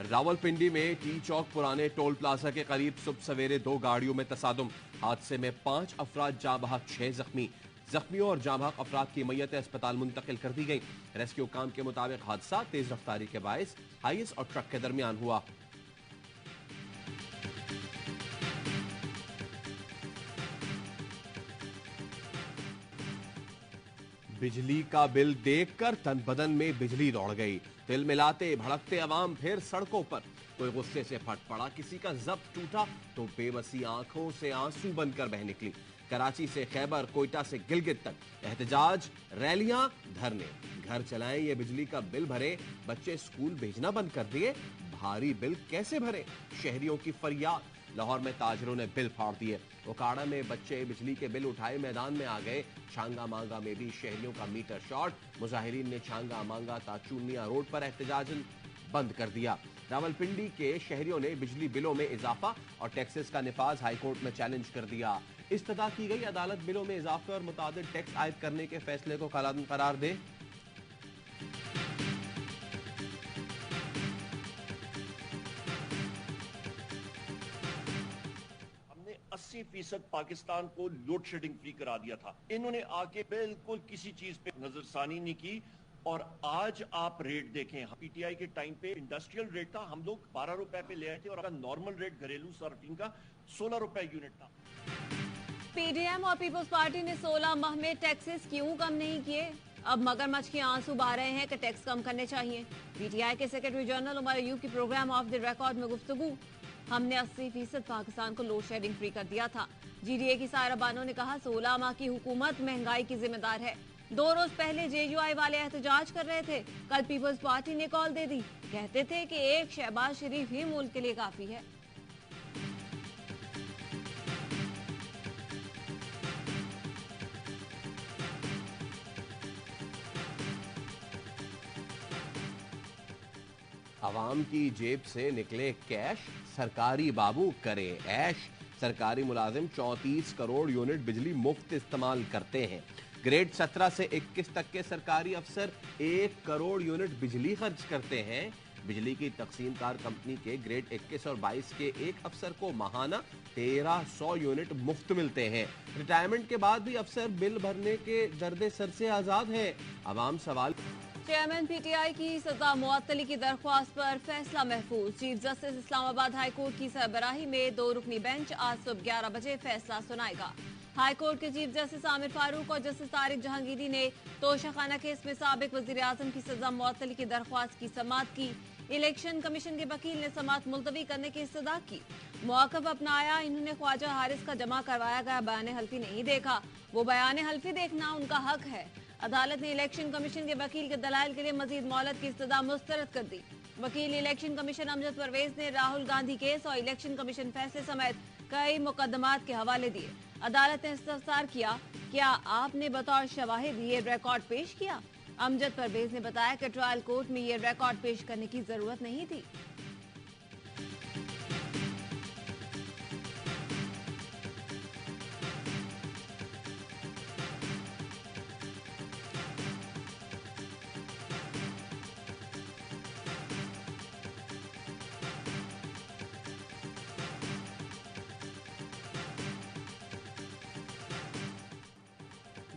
रावलपिंडी में टी चौक पुराने toll plaza के करीब सुबह सवेरे दो गाड़ियों में तसादुम। हादसे में 5 अफराद जाँ बहक 6 जख्मी। जख्मियों और जाँ बहक अफराद की मैयतें अस्पताल मुंतकिल कर दी गई। रेस्क्यू काम के मुताबिक हादसा तेज रफ्तारी के बायस हाइस और ट्रक के दरमियान हुआ। बिजली का बिल देखकर तन बदन में बिजली दौड़ गई। दिल मिलाते भड़कते अवाम फिर सड़कों पर। कोई गुस्से से फट पड़ा, किसी का जब्त टूटा तो बेबसी आंखों से आंसू बनकर बह निकली। कराची से खैबर, कोयटा से गिलगित तक एहतजाज, रैलियां, धरने। घर चलाएं ये बिजली का बिल भरे, बच्चे स्कूल भेजना बंद कर दिए, भारी बिल कैसे भरे, शहरियों की फरियाद। लाहौर में ताजरों ने बिल फाड़ दिए। ओकाड़ा में बच्चे बिजली के बिल उठाए मैदान में आ गए। छांगा मांगा में भी शहरियों का मीटर शॉर्ट। मुजाहिरीन ने छांगा मांगा ताचूनिया रोड पर एहतजाज बंद कर दिया। रावलपिंडी के शहरियों ने बिजली बिलों में इजाफा और टैक्सेस का निफाज हाईकोर्ट में चैलेंज कर दिया। इस्तदा की गई, अदालत बिलों में इजाफे और मुतादिद टैक्स आयद करने के फैसले को कानूनी करार दे। 80% पाकिस्तान को लोड शेडिंग फ्री करा दिया था। इन्होंने आके बिल्कुल किसी चीज पे नजरसानी नहीं की। और आज आप रेट देखें, पीटीआई के टाइम पे इंडस्ट्रियल रेट था, हम लोग 12 रुपए पे ले आए थे और नॉर्मल रेट घरेलू सर्विंग का 16 रुपए यूनिट था। पीडीएम और पीपल्स पार्टी ने 16 माह में टैक्सेस क्यों कम नहीं किए? अब मगरमच्छ के आंसू बहा रहे हैं कि टैक्स कम करने चाहिए। पीटीआई के सेक्रेटरी जनरल उमर अयूब की प्रोग्राम ऑफ द रिकॉर्ड में गुफ्तगू। हमने 80% पाकिस्तान को लोड शेडिंग फ्री कर दिया था। जीडीए की सायरा बानो ने कहा 16 माह की हुकूमत महंगाई की जिम्मेदार है। 2 रोज पहले जेयूआई वाले एहतजाज कर रहे थे, कल पीपल्स पार्टी ने कॉल दे दी। कहते थे कि एक शहबाज शरीफ ही मुल्क के लिए काफी है। आवाम की जेब से निकले कैश, सरकारी बाबू करे ऐश। सरकारी मुलाजिम 34 करोड़ यूनिट बिजली मुफ्त इस्तेमाल करते हैं। ग्रेड 17 से 21 तक के सरकारी अफसर 1 करोड़ यूनिट बिजली खर्च करते हैं। बिजली की तकसीमकार कंपनी के ग्रेड 21 और 22 के एक अफसर को माहाना 1300 यूनिट मुफ्त मिलते हैं। रिटायरमेंट के बाद भी अफसर बिल भरने के दर्द सर से आजाद है। आवाम सवाल। चेयरमैन पीटीआई की सजा मुअत्तली की दरख्वास्त पर फैसला महफूज। Chief justice Islamabad high court की सरबराही में 2 रुकनी बेंच आज सुबह 11 बजे फैसला सुनाएगा। हाई कोर्ट के चीफ जस्टिस आमिर फारूक और जस्टिस तारिक जहांगीरी ने तोशाखाना केस में साबिक वजीर आजम की सजा मुअत्तली की दरख्वास्त की समाअत की। इलेक्शन कमीशन के वकील ने समाअत मुलतवी करने की इस्तदा की। मौक़िफ़ अपनाया, इन्होंने ख्वाजा हारिस का जमा करवाया गया बयान हल्फी नहीं देखा। वो बयान हल्फी देखना उनका हक है। अदालत ने इलेक्शन कमीशन के वकील के दलाइल के लिए मजीद मोहलत की इस्तदा मुस्तरद कर दी। वकील इलेक्शन कमीशन अमजद परवेज ने राहुल गांधी केस और इलेक्शन कमीशन फैसले समेत कई मुकदमात के हवाले दिए। अदालत ने इस्तफसार किया, क्या आपने बतौर शवाहिद ये रिकॉर्ड पेश किया? अमजद परवेज ने बताया कि ट्रायल कोर्ट में ये रिकॉर्ड पेश करने की जरूरत नहीं थी।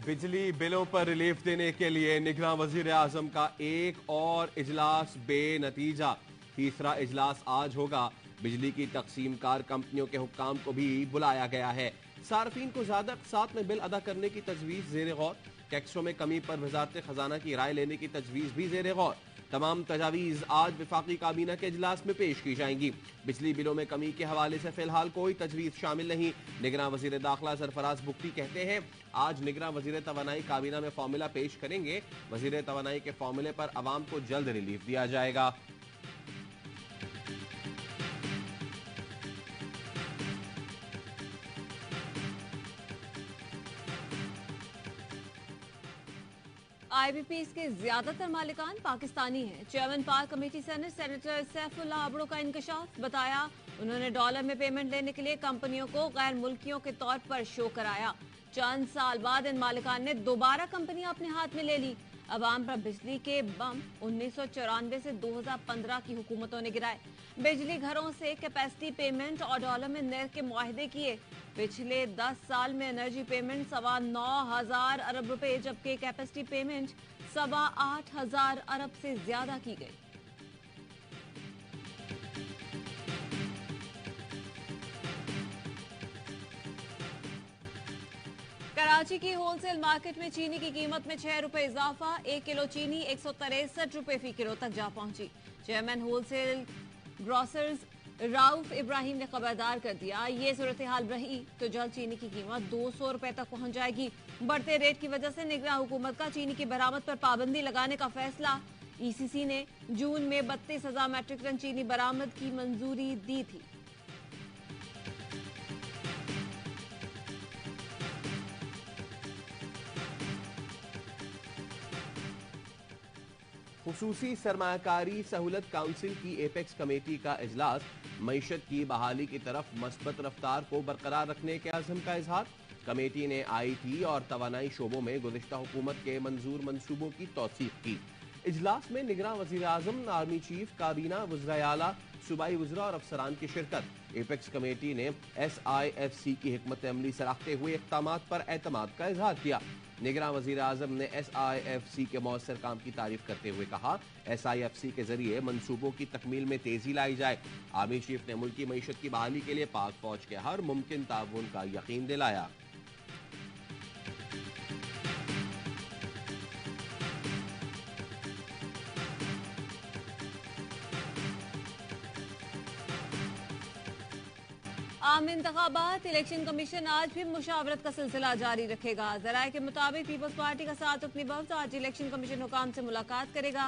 बिजली बिलों पर रिलीफ देने के लिए निगरान वजीर आजम का एक और इजलास बेनतीजा। तीसरा इजलास आज होगा। बिजली की तकसीमकार कंपनियों के हुक्काम को भी बुलाया गया है। सार्फिन को ज्यादा अक़सात में बिल अदा करने की तजवीज ज़ेर गौर। टैक्सों में कमी पर वजारत खजाना की राय लेने की तजवीज भी ज़ेर गौर। तमाम तजावीज आज विफाकी काबीना के इजलास में पेश की जाएंगी। बिजली बिलों में कमी के हवाले से फिलहाल कोई तजवीज शामिल नहीं। निगरान वजीर दाखिला सरफराज बुख्ती कहते हैं, आज निगरान वजीर तवानाई काबीना में फॉर्मूला पेश करेंगे। वजीर तवानाई के फॉर्मूले पर अवाम को जल्द रिलीफ दिया जाएगा। आईबीपीज के ज्यादातर मालिकान पाकिस्तानी हैं। चेयरमैन पाक कमेटी सेनेटर सैफुल्लाह आबड़ो का इंकशाफ। बताया, उन्होंने डॉलर में पेमेंट लेने के लिए कंपनियों को गैर मुल्कियों के तौर पर शो कराया। चंद साल बाद इन मालिकान ने दोबारा कंपनियां अपने हाथ में ले ली। अवाम पर बिजली के बम 1994 से 2015 की हुकूमतों ने गिराए। बिजली घरों से कैपेसिटी पेमेंट और डॉलर में निर्ख के मुआहदे किए। पिछले 10 साल में एनर्जी पेमेंट 9,500 अरब रुपए, जबकि कैपेसिटी पेमेंट 8,500 अरब से ज्यादा की गई। कराची की होलसेल मार्केट में चीनी की कीमत में 6 रुपए इजाफा। 1 किलो चीनी 163 रुपए फी किलो तक जा पहुंची। Chairman wholesale grocers Rauf Ibrahim ने खबरदार कर दिया, ये सूरत हाल रही तो जल्द चीनी की कीमत 200 रुपए तक पहुंच जाएगी। बढ़ते रेट की वजह से निगरान हुकूमत का चीनी की बरामद पर पाबंदी लगाने का फैसला। ईसीसी ने जून में 32,000 मैट्रिक टन चीनी बरामद की मंजूरी दी थी। खुसूसी सरमायाकारी सहूलत काउंसिल की एपेक्स कमेटी का इजलास। मईशत की बहाली की तरफ मस्बत रफ्तार को बरकरार रखने के अज़म का इजहार। कमेटी ने IT और तवानाई शोबों में गुज़िश्ता हुकूमत के मंजूर मंसूबों की तौसीफ की। इजलास में निगरान वज़ीर आज़म, आर्मी चीफ, काबीना, वज़राए आला, सूबाई वज़रा और अफसरान की शिरकत। एपेक्स कमेटी ने SIFC की हिकमत अमली सराहते हुए इक़दामात पर एतमाद का इजहार किया। निगरान वज़ीर आज़म ने SIFC के मौसर काम की तारीफ करते हुए कहा, SIFC के जरिए मंसूबों की तकमील में तेजी लाई जाए। आर्मी चीफ ने मुल्की मईशत की बहाली के लिए पाक फौज के हर मुमकिन ताउन का यकीन दिलाया। आम इंतखाबात। इलेक्शन कमीशन आज भी मुशावरत का सिलसिला जारी रखेगा। जराये के मुताबिक पीपल्स पार्टी का 7 रुकनी वफ्द आज इलेक्शन कमीशन हुकाम से मुलाकात करेगा।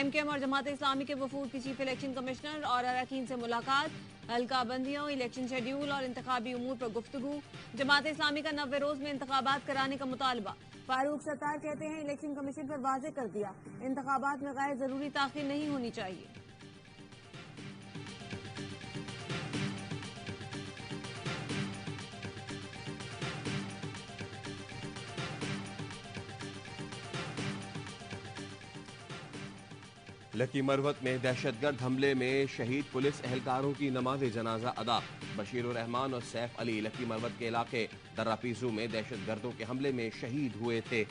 MKM और जमात इस्लामी के वफूद की चीफ इलेक्शन कमिश्नर और अरकान से मुलाकात। हल्का बंदियों, इलेक्शन शेड्यूल और इंतखाबी उमूर पर गुफ्तगू। जमात इस्लामी का 90 रोज में इंतखाबात कराने का मुतालबा। फारूक सत्तार कहते हैं, इलेक्शन कमीशन पर वाज़ेह कर दिया, इंतखाबात में गैर जरूरी ताखीर नहीं होनी चाहिए। लकी मरवत में दहशतगर्द हमले में शहीद पुलिस एहलकारों की नमाज जनाजा अदा। बशीरुर रहमान और सैफ अली लकी मरवत के इलाके दर्रापीजू में दहशतगर्दों के हमले में शहीद हुए थे।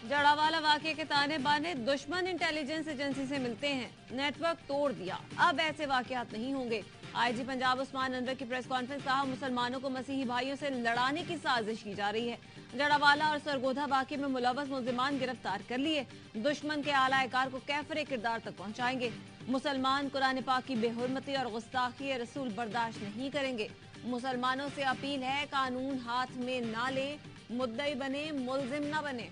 जड़ावाला वाकये के ताने बाने। दुश्मन इंटेलिजेंस एजेंसी से मिलते हैं, नेटवर्क तोड़ दिया, अब ऐसे वाकयात नहीं होंगे। IG पंजाब उस्मान अनवर की प्रेस कॉन्फ्रेंस कहा, मुसलमानों को मसीही भाइयों से लड़ाने की साजिश की जा रही है। जड़ावाला और सरगोधा वाकये में मुलव्वस मुल्जिमान गिरफ्तार कर लिए, दुश्मन के आलाकार को कैफरे किरदार तक पहुंचाएंगे। मुसलमान कुरान पाक की बेहुरमती और गुस्ताखी रसूल बर्दाश्त नहीं करेंगे। मुसलमानों से अपील है, कानून हाथ में ना ले, मुद्दई बने, मुल्जिम न बने।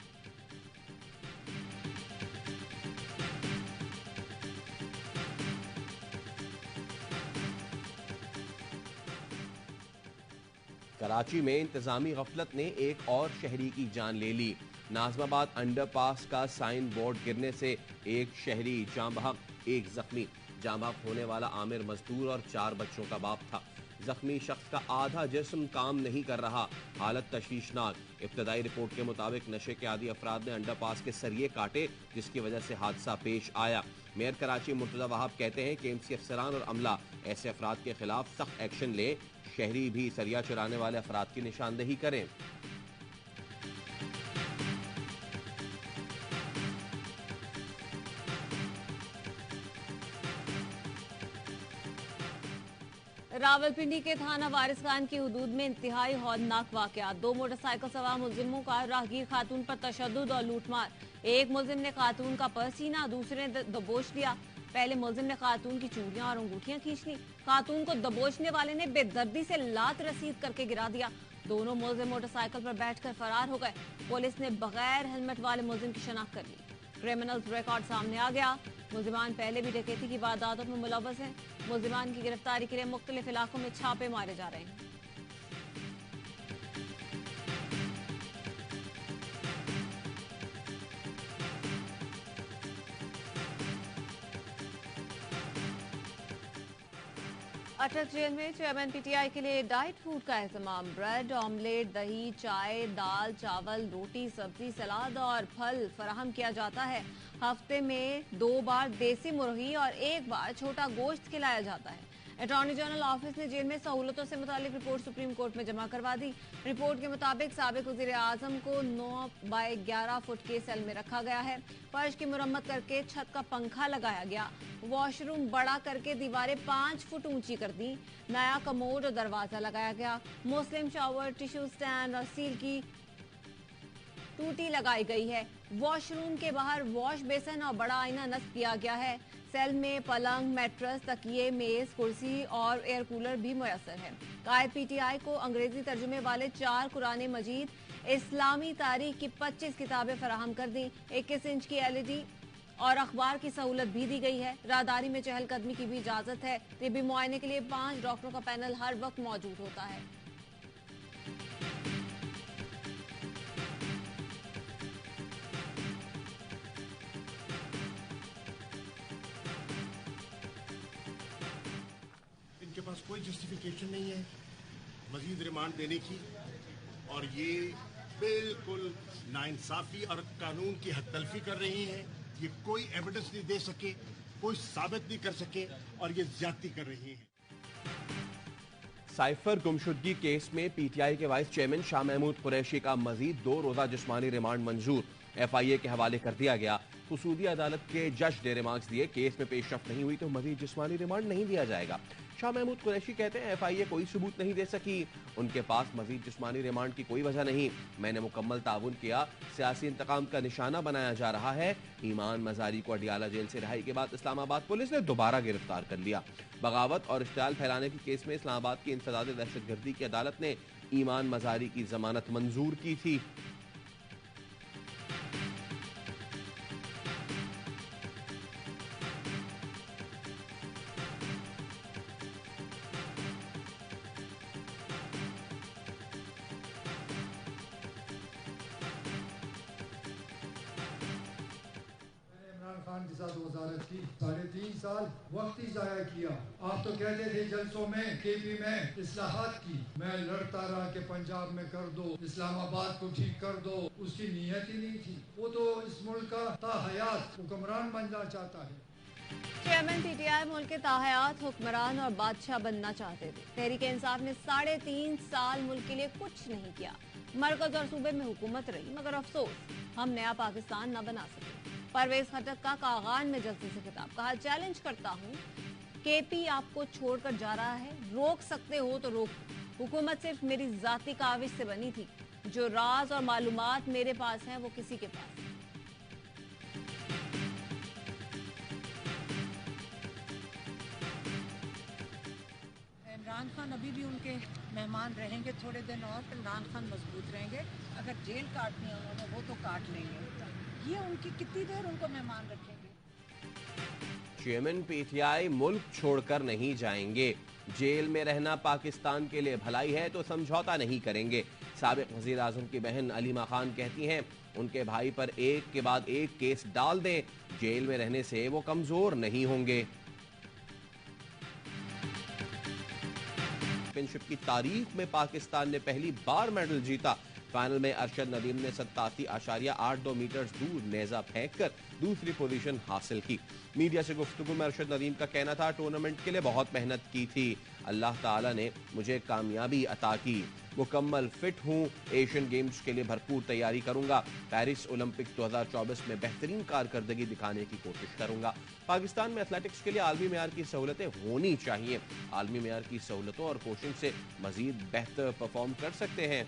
कराची में इंतजामी गफलत ने एक और शहरी की जान ले ली। नाजमाबाद अंडरपास का साइन बोर्ड गिरने से एक शहरी जाँ बहक, एक जख्मी। जाँ बहक होने वाला आमिर मजदूर और 4 बच्चों का बाप था। जख्मी शख्स का आधा जिस्म काम नहीं कर रहा, हालत तशवीशनाक। इब्तदाई रिपोर्ट के मुताबिक नशे के आदी अफराद ने अंडरपास के सरिये काटे, जिसकी वजह से हादसा पेश आया। मेयर कराची मुर्तजा वहाब कहते हैं कि KMC अफसरान और अमला ऐसे अफराद के खिलाफ सख्त एक्शन ले। शहरी भी सरिया चुराने वाले अफराद की निशानदेही करें। रावलपिंडी के थाना वारिस खान की हुदूद में इंतहाई हौलनाक वाकयात। 2 मोटरसाइकिल सवार मुलजिमों का राहगीर खातून पर तशद्दुद और लूटमार। एक मुलजिम ने खातून का पर्स छीना, दूसरे ने दबोच लिया। पहले मुलजिम ने खातून की चूड़ियां और अंगूठियां खींच ली। खातून को दबोचने वाले ने बेदर्दी से लात रसीद करके गिरा दिया। दोनों मुलजिम मोटरसाइकिल पर बैठकर फरार हो गए। पुलिस ने बगैर हेलमेट वाले मुलजिम की शनाख्त कर ली। क्रिमिनल्स रिकॉर्ड सामने आ गया। मुलजिमान पहले भी डकैती की वारदातों में मुलव्वस हैं। मुलजिमान की गिरफ्तारी के लिए मुख्तलिफ इलाकों में छापे मारे जा रहे हैं। अटक जेल में चेयरमैन पीटीआई के लिए डाइट फूड का एहतमाम। ब्रेड, ऑमलेट, दही, चाय, दाल, चावल, रोटी, सब्जी, सलाद और फल फराहम किया जाता है। हफ्ते में 2 बार देसी मुर्गी और 1 बार छोटा गोश्त खिलाया जाता है। अटॉर्नी जनरल ऑफिस ने जेल में सहूलतों से मुतालिक रिपोर्ट सुप्रीम कोर्ट में जमा करवा दी। रिपोर्ट के मुताबिक साबिक वजीर आजम को 9 बाय 11 फुट के सेल में रखा गया है। फर्श की मुरम्मत करके छत का पंखा लगाया गया। वॉशरूम बड़ा करके दीवारें 5 फुट ऊंची कर दी। नया कमोड और दरवाजा लगाया गया। मुस्लिम शावर, टिश्यू स्टैंड और स्टील की टूटी लगाई गई है। वॉशरूम के बाहर वॉश बेसन और बड़ा आईना नस्ब किया गया है। सेल में पलंग, मैट्रेस, तकिए, मेज, कुर्सी और एयर कूलर भी मुयसर है। कायद पीटीआई को अंग्रेजी तर्जुमे वाले 4 कुरान मजीद, इस्लामी तारीख की 25 किताबें फराहम कर दी। 21 इंच की LED और अखबार की सहूलत भी दी गई है। राहदारी में चहलकदमी की भी इजाजत है। तिब्बी मुआयने के लिए 5 डॉक्टरों का पैनल हर वक्त मौजूद होता है। इनके पास कोई जस्टिफिकेशन नहीं है मजीद रिमांड देने की, और ये बिल्कुल नाइंसाफी और कानून की हद तलफी कर रही हैं। ये कोई एविडेंस नहीं दे सके, कोई साबित नहीं कर सके, और ये ज्यादती कर रही हैं। साइफर गुमशुदगी केस में पीटीआई के वाइस चेयरमैन शाह महमूद कुरैशी का मजीद 2 रोजा जिस्मानी रिमांड मंजूर। FIA के हवाले कर दिया गया। खसूसी अदालत के जज ने रिमार्क्स दिए, केस में पेशरफ नहीं हुई तो मजीद जिस्मानी रिमांड नहीं दिया जाएगा। शाह महमूद कुरैशी कहते हैं FIA कोई सबूत नहीं दे सकी, उनके पास मजीद जिस्मानी रिमांड की कोई वजह नहीं। मैंने मुकम्मल ताउन किया, सियासी इंतकाम का निशाना बनाया जा रहा है। ईमान मजारी को अडियाला जेल से रिहाई के बाद इस्लामाबाद पुलिस ने दोबारा गिरफ्तार कर लिया। बगावत और इश्तियाल फैलाने के केस में इस्लामाबाद की इंसदाद दहशतगर्दी की अदालत ने ईमान मजारी की जमानत मंजूर की थी। खान के साथ वजारत की 3.5 साल वक्त ही जाया किया। आप तो कहते थे जलसों में KP में इस्लाहात की, मैं लड़ता रहा कि पंजाब में कर दो, इस्लामाबाद को ठीक कर दो। उसकी नीयत ही नहीं थी। वो तो इस मुल्क का ताहयात हुक्मरान बनना चाहता है। चेयरमैन पीटीआई मुल्क के ताहयात हुक्मरान और बादशाह बनना चाहते थे। तहरीक इंसाफ ने 3.5 साल मुल्क के लिए कुछ नहीं किया। मरकज और सूबे में हुकूमत रही, मगर अफसोस हम नया पाकिस्तान न बना सके। परवेज खटक का कागान में जल्दी से खिताब, कहा चैलेंज करता हूँ, KP आपको छोड़कर जा रहा है, रोक सकते हो तो रोक। हुकूमत सिर्फ मेरी जाती काविश से बनी थी। जो राज और मालूमात मेरे पास हैं वो किसी के पास नहीं। इमरान खान अभी भी उनके मेहमान रहेंगे थोड़े दिन और। इमरान खान मजबूत रहेंगे। अगर जेल काटनी है उन्होंने वो तो काट लेंगे। ये उनकी कितनी देर उनको मेहमान रखेंगे। चेयरमैन पीटीआई मुल्क छोड़कर नहीं जाएंगे। जेल में रहना पाकिस्तान के लिए भलाई है तो समझौता नहीं करेंगे। साबिक वजीर आजम की बहन अलीमा खान कहती हैं उनके भाई पर एक के बाद एक केस डाल दें, जेल में रहने से वो कमजोर नहीं होंगे। चैंपियनशिप की तारीख में पाकिस्तान ने पहली बार मेडल जीता। फाइनल में अरशद नदीम ने 87.82 मीटर दूर नेजा फेंककर दूसरी पोजीशन हासिल की। मीडिया से गुफ्तगू में अरशद नदीम का कहना था, टूर्नामेंट के लिए बहुत मेहनत की थी, अल्लाह ताला ने मुझे कामयाबी अता की। मुकम्मल फिट हूँ, एशियन गेम्स के लिए भरपूर तैयारी करूंगा। पेरिस ओलंपिक 2024 में बेहतरीन कारकर्दगी दिखाने की कोशिश करूंगा। पाकिस्तान में एथलेटिक्स के लिए आलमी मेयार की सहूलतें होनी चाहिए। आलमी मेयार की सहूलतों और कोचिंग से मजीद बेहतर परफॉर्म कर सकते हैं।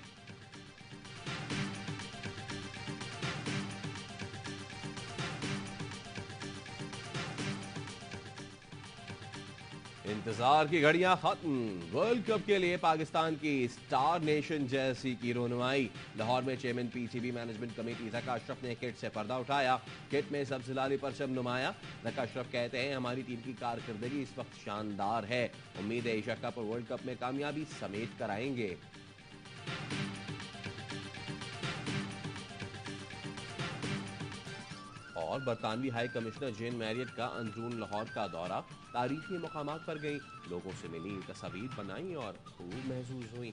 इंतजार की घड़ियां खत्म। वर्ल्ड कप के लिए पाकिस्तान की स्टार नेशन जर्सी की रोनुमाई। लाहौर में chairman PCB management committee Zaka Ashraf ने किट से पर्दा उठाया। किट में सबसे लाली परचम नुमाया। ज़का अशरफ कहते हैं हमारी टीम की कारकर्दगी इस वक्त शानदार है, उम्मीद है एशिया कप और वर्ल्ड कप में कामयाबी समेट कर आएंगे। और बरतानवी हाई कमिश्नर जेन मैरियट का अंदरून लाहौर का दौरा, तारीखी मकामात पर गई, लोगों से मिली, तस्वीर बनाई और खूब महसूस हुई।